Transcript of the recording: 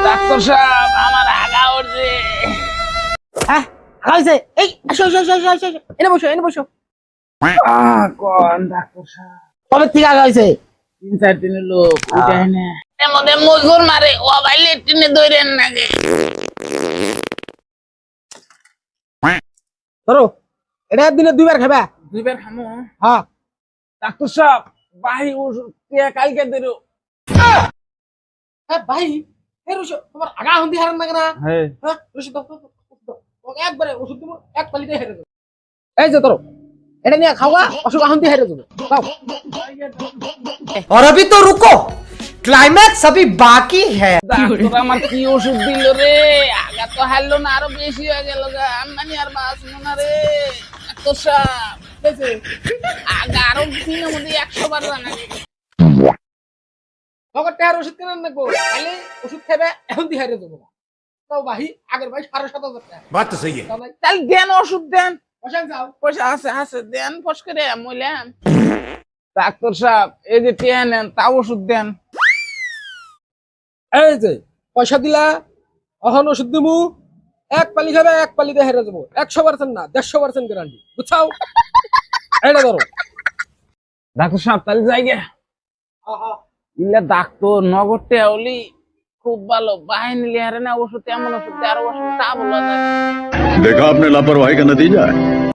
Doctor সাহেব আমার আগা উঠছে। হ্যাঁ হয়েছে, এই আসো আসো আসো আসো আসো, এনে বসো এনে বসো। কোন ডাক্তার সাহেব? কবে থেকে আগা হয়েছে? 3-4 দিনের লোক উঠাই না, এর মধ্যে মজুর মারে ও ভাই লেট্রিনে দৌড়েন নাকি? ধরো, এটা দিনে 2 বার খাবা। 2 বার খামো? হ্যাঁ। ডাক্তার সাহেব ভাই ওষুধ কে কালকে দেরো? হ্যাঁ ভাই, এর ওষুধ তোমার আগা হন্দি হারান না কেন? হ্যাঁ হ্যাঁ, ওষুধ দাও, দাও, দাও, দাও। তোমাকে একবারে ওষুধ দিব, এক পালিতে হেরে দেবো। এই যে ধরো, এটা নিয়ে খাওয়া, অসুখ হন্দি হেরে দেবো। দাও। और अभी तो रुको, क्लाइमैक्स अभी बाकी है। ডাক্তার আমার কি ওষুধ দিল রে? আগা তো হারলো না, আরো বেশি হয়ে গেল গা। আমি আর বাঁচবো না রে ডাক্তার সাহেব। হয়েছে? আগা আরো দিনের মধ্যে 100 বার রান্না গেছে। তোমাকে টায়ার ওষুধ কেন নেবো? খালি ওষুধ খাবে, এখন দিয়ে হেরে দেবো। তাও ভাই, আগের ভাই 7,500 টাকা। बात तो सही है। তাও ভাই, তাহলে দেন ওষুধ দেন। বসেন যাও। পয়সা আছে আছে দেন, ফস করে মইলাম। ডাক্তার সাহেব এই যে টিয়া নেন, তাও ওষুধ দেন। এই যে পয়সা দিলা, অহন ওষুধ দিমু, এক পালি খাবে, এক পালিতে হেরে যাবো। 100% না, 150% গ্যারান্টি, বুঝছাও? এইটা ধরো। ডাক্তার সাহেব তাহলে যাই গে। ইল্লা ডাক্তার নগরতে হলি খুব ভালো, বাহিনী লিহারে না ওষুধ, এমন ওষুধ দেয়, আরো ওষুধ তা বলা যায়। देखा आपने लापरवाही का नतीजा है।